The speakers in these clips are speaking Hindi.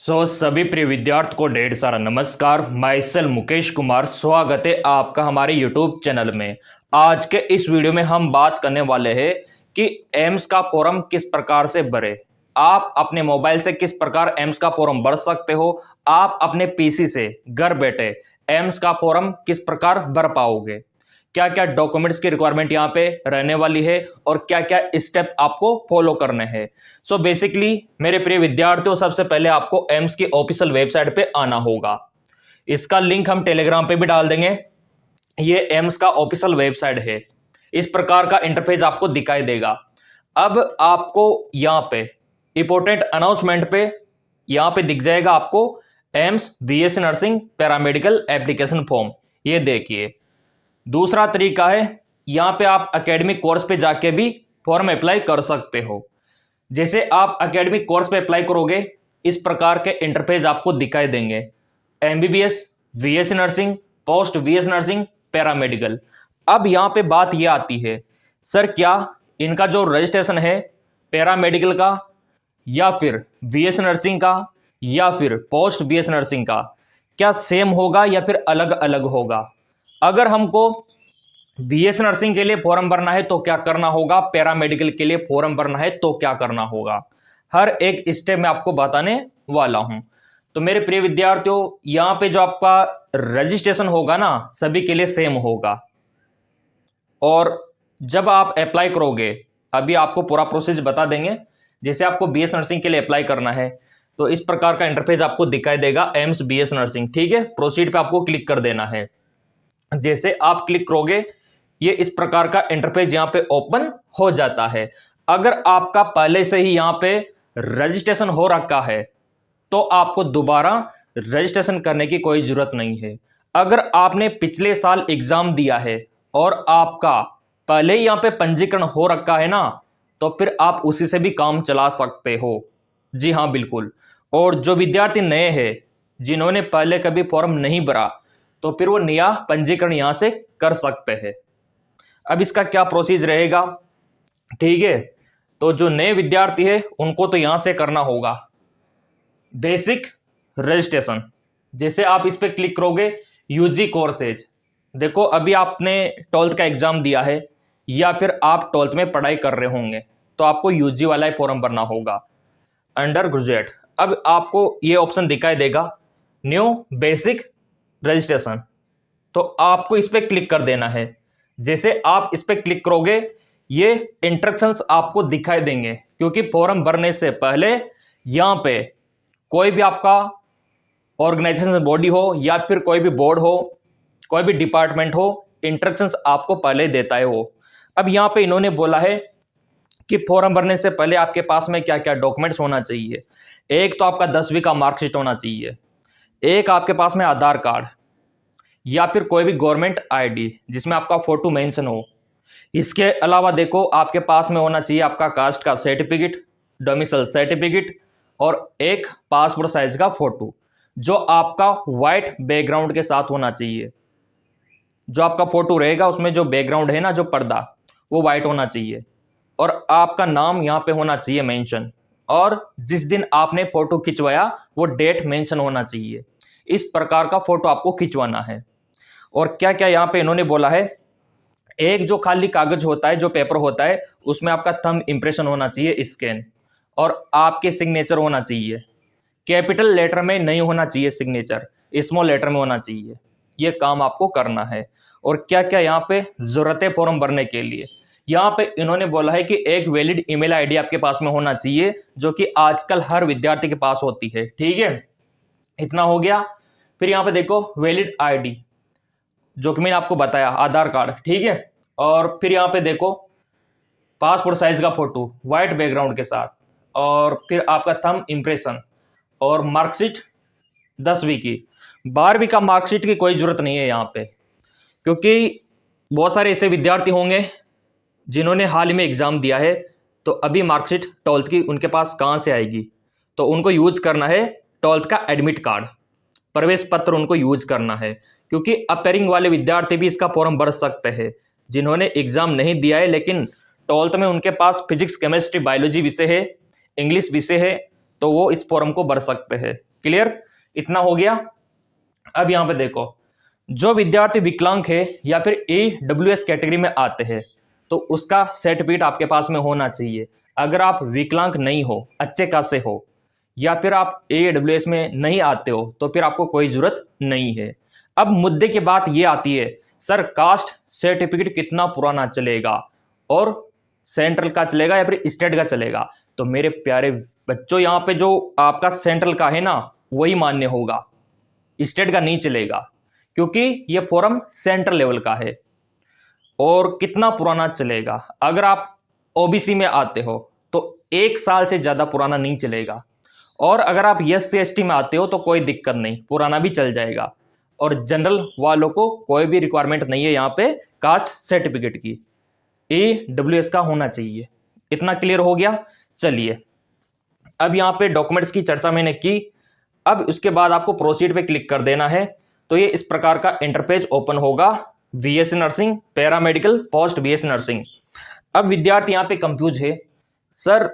सभी प्रिय विद्यार्थी को ढेर सारा नमस्कार। माई सेल्फ मुकेश कुमार, स्वागत है आपका हमारे यूट्यूब चैनल में। आज के इस वीडियो में हम बात करने वाले हैं कि एम्स का फॉर्म किस प्रकार से भरे। आप अपने मोबाइल से किस प्रकार एम्स का फॉर्म भर सकते हो, आप अपने पीसी से घर बैठे एम्स का फॉर्म किस प्रकार भर पाओगे, क्या क्या डॉक्यूमेंट्स की रिक्वायरमेंट यहाँ पे रहने वाली है और क्या क्या स्टेप आपको फॉलो करने हैं। सो बेसिकली मेरे प्रिय विद्यार्थियों, सबसे पहले आपको एम्स की ऑफिशियल वेबसाइट पे आना होगा। इसका लिंक हम टेलीग्राम पे भी डाल देंगे। ये एम्स का ऑफिशियल वेबसाइट है। इस प्रकार का इंटरफेस आपको दिखाई देगा। अब आपको यहाँ पे इंपॉर्टेंट अनाउंसमेंट पे यहाँ पे दिख जाएगा आपको AIIMS BSc nursing paramedical application form. ये देखिए, दूसरा तरीका है, यहाँ पे आप एकेडमिक कोर्स पे जाके भी फॉर्म अप्लाई कर सकते हो। जैसे आप एकेडमिक कोर्स पे अप्लाई करोगे, इस प्रकार के इंटरफेस आपको दिखाई देंगे। MBBS, BSc nursing, post BS nursing, paramedical. अब यहाँ पे बात ये आती है, सर क्या इनका जो रजिस्ट्रेशन है पैरामेडिकल का या फिर बीएससी नर्सिंग का या फिर पोस्ट बीएस नर्सिंग का क्या सेम होगा या फिर अलग अलग होगा। अगर हमको बीएस नर्सिंग के लिए फॉर्म भरना है तो क्या करना होगा, पैरामेडिकल के लिए फॉर्म भरना है तो क्या करना होगा, हर एक स्टेप में आपको बताने वाला हूं। तो मेरे प्रिय विद्यार्थियों, यहाँ पे जो आपका रजिस्ट्रेशन होगा ना, सभी के लिए सेम होगा। और जब आप अप्लाई करोगे, अभी आपको पूरा प्रोसेस बता देंगे। जैसे आपको बीएस नर्सिंग के लिए अप्लाई करना है तो इस प्रकार का इंटरफेस आपको दिखाई देगा, एम्स बीएस नर्सिंग। ठीक है, प्रोसीड पे आपको क्लिक कर देना है। जैसे आप क्लिक करोगे, ये इस प्रकार का इंटरफेस यहाँ पे ओपन हो जाता है। अगर आपका पहले से ही यहाँ पे रजिस्ट्रेशन हो रखा है तो आपको दोबारा रजिस्ट्रेशन करने की कोई जरूरत नहीं है। अगर आपने पिछले साल एग्जाम दिया है और आपका पहले ही यहाँ पे पंजीकरण हो रखा है ना, तो फिर आप उसी से भी काम चला सकते हो। जी हाँ, बिल्कुल। और जो विद्यार्थी नए हैं, जिन्होंने पहले कभी फॉर्म नहीं भरा, तो फिर वो नया पंजीकरण यहां से कर सकते हैं। अब इसका क्या प्रोसीजर रहेगा, ठीक है। तो जो नए विद्यार्थी है उनको तो यहां से करना होगा बेसिक रजिस्ट्रेशन। जैसे आप इस पे क्लिक करोगे, यूजी कोर्सेज। देखो, अभी आपने 12th का एग्जाम दिया है या फिर आप 12th में पढ़ाई कर रहे होंगे तो आपको यूजी वाला ही फॉर्म भरना होगा, अंडर ग्रेजुएट। अब आपको ये ऑप्शन दिखाई देगा, न्यू बेसिक रजिस्ट्रेशन। तो आपको इस पर क्लिक कर देना है। जैसे आप इस पर क्लिक करोगे, ये इंस्ट्रक्शंस आपको दिखाई देंगे, क्योंकि फॉर्म भरने से पहले यहाँ पे कोई भी आपका ऑर्गेनाइजेशन बॉडी हो या फिर कोई भी बोर्ड हो, कोई भी डिपार्टमेंट हो, इंस्ट्रक्शंस आपको पहले देता है वो। अब यहाँ पे इन्होंने बोला है कि फॉर्म भरने से पहले आपके पास में क्या क्या डॉक्यूमेंट्स होना चाहिए। एक तो आपका 10वीं का मार्कशीट होना चाहिए, एक आपके पास में आधार कार्ड या फिर कोई भी गवर्नमेंट आईडी जिसमें आपका फोटो मेंशन हो। इसके अलावा देखो, आपके पास में होना चाहिए आपका कास्ट का सर्टिफिकेट, डोमिसाइल सर्टिफिकेट और एक पासपोर्ट साइज का फोटो, जो आपका वाइट बैकग्राउंड के साथ होना चाहिए। जो आपका फोटो रहेगा उसमें जो बैकग्राउंड है ना, जो पर्दा, वो वाइट होना चाहिए। और आपका नाम यहाँ पे होना चाहिए मेंशन, और जिस दिन आपने फोटो खिंचवाया वो डेट मेंशन होना चाहिए। इस प्रकार का फोटो आपको खिंचवाना है। और क्या क्या यहाँ पे इन्होंने बोला है, एक जो खाली कागज होता है, जो पेपर होता है, उसमें आपका थंब इंप्रेशन होना चाहिए, स्कैन, और आपके सिग्नेचर होना चाहिए। कैपिटल लेटर में नहीं होना चाहिए सिग्नेचर, स्मॉल लेटर में होना चाहिए। ये काम आपको करना है। और क्या क्या यहाँ पे जरूरत है फॉर्म भरने के लिए, यहाँ पे इन्होंने बोला है कि एक वैलिड ईमेल आईडी आपके पास में होना चाहिए, जो कि आजकल हर विद्यार्थी के पास होती है। ठीक है, इतना हो गया। फिर यहाँ पे देखो, वैलिड आईडी, जो कि मैंने आपको बताया, आधार कार्ड। ठीक है, और फिर यहाँ पे देखो, पासपोर्ट साइज का फोटो वाइट बैकग्राउंड के साथ, और फिर आपका थंब इंप्रेशन, और मार्कशीट 10वीं की। 12वीं का मार्कशीट की कोई जरूरत नहीं है यहाँ पे, क्योंकि बहुत सारे ऐसे विद्यार्थी होंगे जिन्होंने हाल ही में एग्जाम दिया है, तो अभी मार्कशीट 12th की उनके पास कहाँ से आएगी। तो उनको यूज करना है 12th का एडमिट कार्ड, प्रवेश पत्र उनको यूज करना है। क्योंकि अपेयरिंग वाले विद्यार्थी भी इसका फॉर्म भर सकते हैं, जिन्होंने एग्जाम नहीं दिया है लेकिन 12th में उनके पास फिजिक्स, केमिस्ट्री, बायोलॉजी विषय है, इंग्लिश विषय है, तो वो इस फॉर्म को भर सकते हैं। क्लियर, इतना हो गया। अब यहाँ पे देखो, जो विद्यार्थी विकलांग है या फिर AWS कैटेगरी में आते हैं तो उसका सर्टिफिकेट आपके पास में होना चाहिए। अगर आप विकलांग नहीं हो, अच्छे खासे हो, या फिर आप AWS में नहीं आते हो तो फिर आपको कोई जरूरत नहीं है। अब मुद्दे की बात ये आती है, सर कास्ट सर्टिफिकेट कितना पुराना चलेगा और सेंट्रल का चलेगा या फिर स्टेट का चलेगा? तो मेरे प्यारे बच्चों, यहाँ पे जो आपका सेंट्रल का है ना वही मान्य होगा, स्टेट का नहीं चलेगा, क्योंकि ये फॉर्म सेंट्रल लेवल का है। और कितना पुराना चलेगा? अगर आप OBC में आते हो तो 1 साल से ज्यादा पुराना नहीं चलेगा, और अगर आप SC ST में आते हो तो कोई दिक्कत नहीं, पुराना भी चल जाएगा। और जनरल वालों को कोई भी रिक्वायरमेंट नहीं है यहाँ पे कास्ट सर्टिफिकेट की, AWS का होना चाहिए। इतना क्लियर हो गया। चलिए, अब यहाँ पे डॉक्यूमेंट्स की चर्चा मैंने की। अब उसके बाद आपको प्रोसीड पे क्लिक कर देना है। तो ये इस प्रकार का इंटरपेज ओपन होगा, BSc nursing, paramedical, post BSc nursing. अब विद्यार्थी यहाँ पे कंफ्यूज है, सर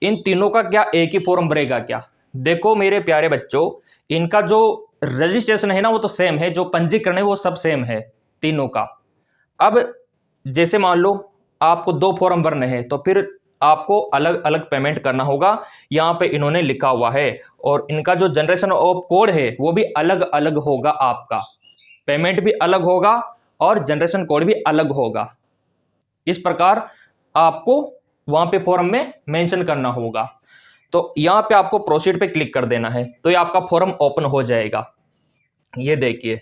इन तीनों का क्या एक ही फॉर्म भरेगा क्या? देखो मेरे प्यारे बच्चों, इनका जो रजिस्ट्रेशन है ना वो तो सेम है, जो पंजीकरण है वो सब सेम है तीनों का। अब जैसे मान लो आपको 2 फॉर्म भरने हैं तो फिर आपको अलग अलग पेमेंट करना होगा, यहाँ पे इन्होंने लिखा हुआ है। और इनका जो जनरेशन ऑफ कोड है वो भी अलग अलग होगा, आपका पेमेंट भी अलग होगा और जनरेशन कोड भी अलग होगा। इस प्रकार आपको वहां पे फॉर्म में मेंशन करना होगा। तो यहाँ पे आपको प्रोसीड पे क्लिक कर देना है, तो ये आपका फॉर्म ओपन हो जाएगा। ये देखिए,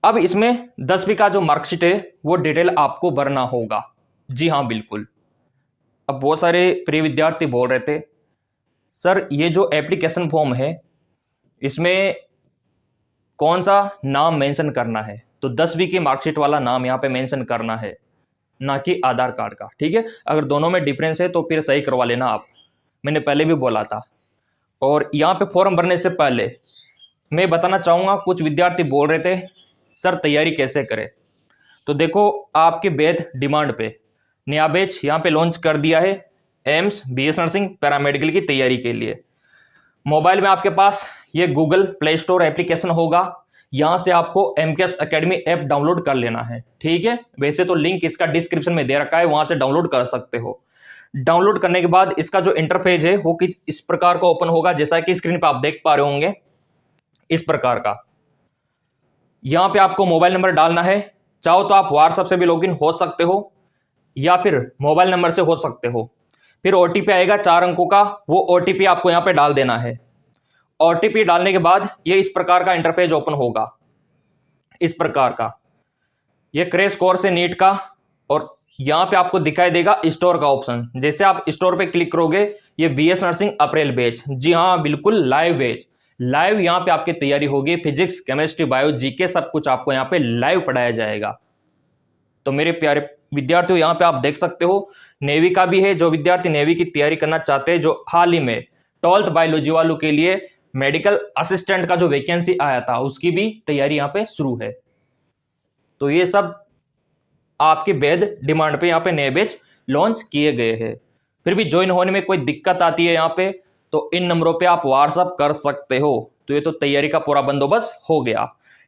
अब इसमें 10वीं का जो मार्कशीट है वो डिटेल आपको भरना होगा। जी हाँ, बिल्कुल। अब बहुत सारे प्रिय विद्यार्थी बोल रहे थे, सर ये जो एप्लीकेशन फॉर्म है इसमें कौन सा नाम मेंशन करना है? तो 10वीं की मार्कशीट वाला नाम यहाँ पे मेंशन करना है, ना कि आधार कार्ड का। ठीक है, अगर दोनों में डिफरेंस है तो फिर सही करवा लेना आप, मैंने पहले भी बोला था। और यहाँ पे फॉर्म भरने से पहले मैं बताना चाहूँगा, कुछ विद्यार्थी बोल रहे थे सर तैयारी कैसे करें? तो देखो, आपके बैच डिमांड पे नया बैच यहाँ पे लॉन्च कर दिया है, एम्स BS नर्सिंग पैरामेडिकल की तैयारी के लिए। मोबाइल में आपके पास ये गूगल प्ले स्टोर एप्लीकेशन होगा, यहाँ से आपको MKS एकेडमी ऐप डाउनलोड कर लेना है। ठीक है, वैसे तो लिंक इसका डिस्क्रिप्शन में दे रखा है, वहां से डाउनलोड कर सकते हो। डाउनलोड करने के बाद इसका जो इंटरफेस है वो किस इस प्रकार का ओपन होगा, जैसा कि स्क्रीन पर आप देख पा रहे होंगे, इस प्रकार का। यहाँ पे आपको मोबाइल नंबर डालना है, चाहो तो आप व्हाट्सएप से भी लॉगिन हो सकते हो या फिर मोबाइल नंबर से हो सकते हो। फिर OTP आएगा 4 अंकों का, वो OTP आपको यहाँ पे डाल देना है। OTP डालने के बाद ये इस प्रकार का इंटरफेस ओपन होगा, इस प्रकार का। ये क्रैश कोर्स है नीट का, और यहाँ पे आपको दिखाई देगा स्टोर का ऑप्शन। जैसे आप स्टोर पे क्लिक करोगे, ये BS नर्सिंग अप्रैल बैच, जी हाँ बिल्कुल लाइव बैच, लाइव यहाँ पे आपकी तैयारी होगी। फिजिक्स, केमिस्ट्री, बायो, GK सब कुछ आपको यहाँ पे लाइव पढ़ाया जाएगा। तो मेरे प्यारे विद्यार्थियों, यहाँ पे आप देख सकते हो नेवी का भी है। जो विद्यार्थी नेवी की तैयारी करना चाहते हैं, जो हाल ही में 12th बायोलॉजी वालों के लिए मेडिकल असिस्टेंट का जो वैकेंसी आया था उसकी भी तैयारी यहाँ पे शुरू है। तो ये सब आपके बैच डिमांड पे यहाँ पे नए बैच लॉन्च किए गए हैं। फिर भी ज्वाइन होने में कोई दिक्कत आती है यहाँ पे तो इन नंबरों पे आप व्हाट्सअप कर सकते हो। तो ये तो तैयारी का पूरा बंदोबस्त हो गया।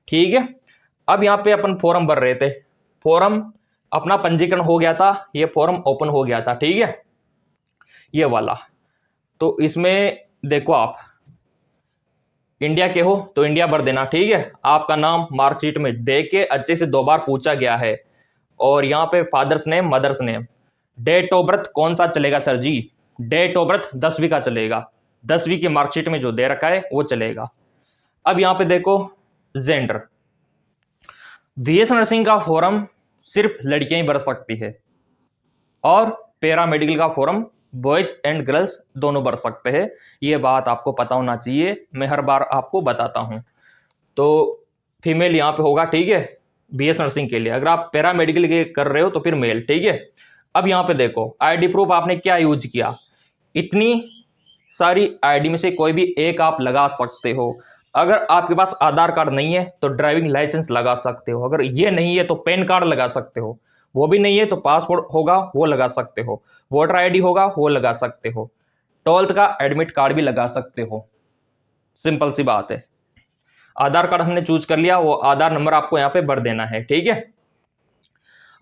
ठीक है, अब यहाँ पे अपन फॉर्म भर रहे थे, फॉर्म अपना पंजीकरण हो गया था, ये फॉर्म ओपन हो गया था। ठीक है, ये वाला। तो इसमें देखो, आप इंडिया के हो तो इंडिया भर देना। ठीक है, आपका नाम मार्कशीट में दे के अच्छे से 2 बार पूछा गया है। और यहाँ पे father's name, mother's name, date of birth कौन सा चलेगा sir ji? Date of birth 10वीं का चलेगा, 10वीं की मार्कशीट में जो दे रखा है वो चलेगा। अब यहाँ पे देखो, जेंडर, BS नर्सिंग का फॉर्म सिर्फ लड़कियां ही भर सकती है, और पैरामेडिकल का फॉर्म बॉयज एंड गर्ल्स दोनों भर सकते हैं। ये बात आपको पता होना चाहिए, मैं हर बार आपको बताता हूं। तो फीमेल यहाँ पे होगा। ठीक है, BS नर्सिंग के लिए। अगर आप पैरामेडिकल के कर रहे हो तो फिर मेल। ठीक है, अब यहाँ पे देखो, ID प्रूफ आपने क्या यूज किया। इतनी सारी ID में से कोई भी एक आप लगा सकते हो। अगर आपके पास आधार कार्ड नहीं है तो ड्राइविंग लाइसेंस लगा सकते हो, अगर ये नहीं है तो पैन कार्ड लगा सकते हो, वो भी नहीं है तो पासपोर्ट होगा वो लगा सकते हो, वोटर ID होगा वो लगा सकते हो। 12th का एडमिट कार्ड भी लगा सकते हो। सिंपल सी बात है। आधार कार्ड हमने चूज कर लिया, वो आधार नंबर आपको यहाँ पे भर देना है, ठीक है।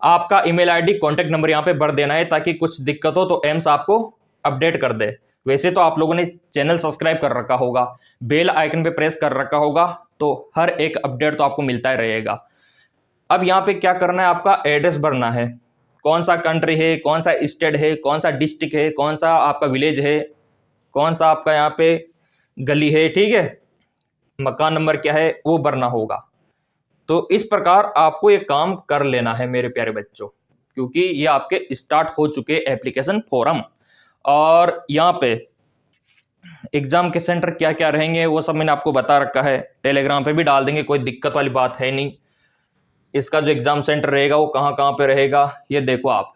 आपका ईमेल आईडी, कॉन्टैक्ट नंबर यहाँ पे भर देना है, ताकि कुछ दिक्कत हो तो एम्स आपको अपडेट कर दे। वैसे तो आप लोगों ने चैनल सब्सक्राइब कर रखा होगा, बेल आइकन पे प्रेस कर रखा होगा, तो हर एक अपडेट तो आपको मिलता ही रहेगा। अब यहाँ पे क्या करना है, आपका एड्रेस भरना है, कौन सा कंट्री है, कौन सा स्टेट है, कौन सा डिस्ट्रिक्ट है, कौन सा आपका विलेज है, कौन सा आपका यहाँ पे गली है, ठीक है, मकान नंबर क्या है, वो भरना होगा। तो इस प्रकार आपको ये काम कर लेना है मेरे प्यारे बच्चों, क्योंकि ये आपके स्टार्ट हो चुके एप्लीकेशन फॉर्म। और यहाँ पे एग्जाम के सेंटर क्या क्या रहेंगे वो सब मैंने आपको बता रखा है, टेलीग्राम पे भी डाल देंगे, कोई दिक्कत वाली बात है नहीं। इसका जो एग्जाम सेंटर रहेगा वो कहाँ कहाँ पे रहेगा, ये देखो आप।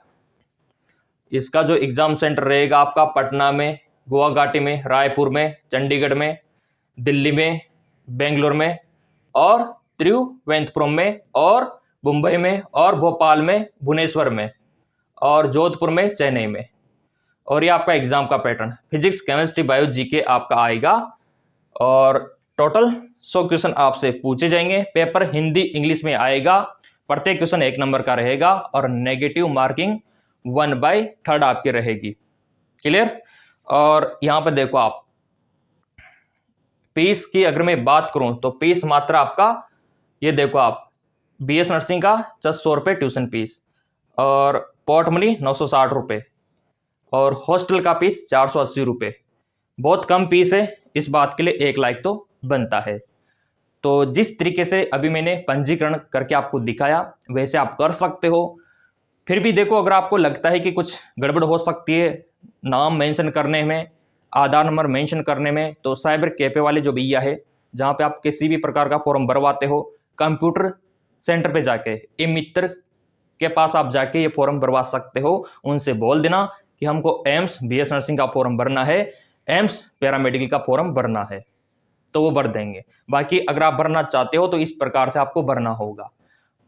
इसका जो एग्जाम सेंटर रहेगा आपका पटना में, गुवाहाटी में, रायपुर में, चंडीगढ़ में, दिल्ली में, बेंगलोर में, और तिरुवनंतपुरम में, और मुंबई में, और भोपाल में, भुवनेश्वर में, और जोधपुर में, चेन्नई में। और ये आपका एग्जाम का pattern physics, chemistry, bio, GK आपका आएगा। और टोटल 100 क्वेश्चन आपसे पूछे जाएंगे। पेपर हिंदी इंग्लिश में आएगा, प्रत्येक क्वेश्चन 1 नंबर का रहेगा, और नेगेटिव मार्किंग 1/3 आपकी रहेगी। क्लियर। और यहाँ पर देखो आप, फीस की अगर मैं बात करूं तो फीस मात्र आपका, ये देखो आप, बीएस नर्सिंग का 600 रुपये ट्यूशन फीस, और पॉट मनी 960 रुपये, और हॉस्टल का फीस 480 रुपये। बहुत कम फीस है, इस बात के लिए 1 लाख तो बनता है। तो जिस तरीके से अभी मैंने पंजीकरण करके आपको दिखाया वैसे आप कर सकते हो। फिर भी देखो, अगर आपको लगता है कि कुछ गड़बड़ हो सकती है नाम मेंशन करने में, आधार नंबर मेंशन करने में, तो साइबर कैफे वाले जो भैया है, जहाँ पे आप किसी भी प्रकार का फॉर्म भरवाते हो, कंप्यूटर सेंटर पे जाके, ए मित्र के पास आप जाके ये फॉर्म भरवा सकते हो। उनसे बोल देना कि हमको एम्स बीएस नर्सिंग का फॉर्म भरना है, एम्स पैरामेडिकल का फॉर्म भरना है, तो वो भर देंगे। बाकी अगर आप भरना चाहते हो तो इस प्रकार से आपको भरना होगा।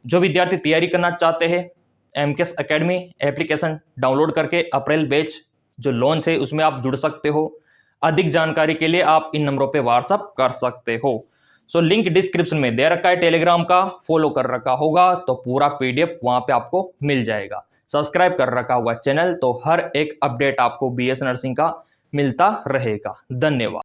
जो विद्यार्थी तैयारी करना चाहते हैं, एमकेएस एकेडमी एप्लीकेशन डाउनलोड करके अप्रैल बैच जो लॉन्च है उसमें आप जुड़ सकते हो। अधिक जानकारी के लिए आप इन नंबरों पे व्हाट्सअप कर सकते हो। सो लिंक डिस्क्रिप्शन में दे रखा है, टेलीग्राम का फॉलो कर रखा होगा तो पूरा पीडीएफ वहां पे आपको मिल जाएगा। सब्सक्राइब कर रखा हुआ चैनल तो हर एक अपडेट आपको बीएस नर्सिंग का मिलता रहेगा। धन्यवाद।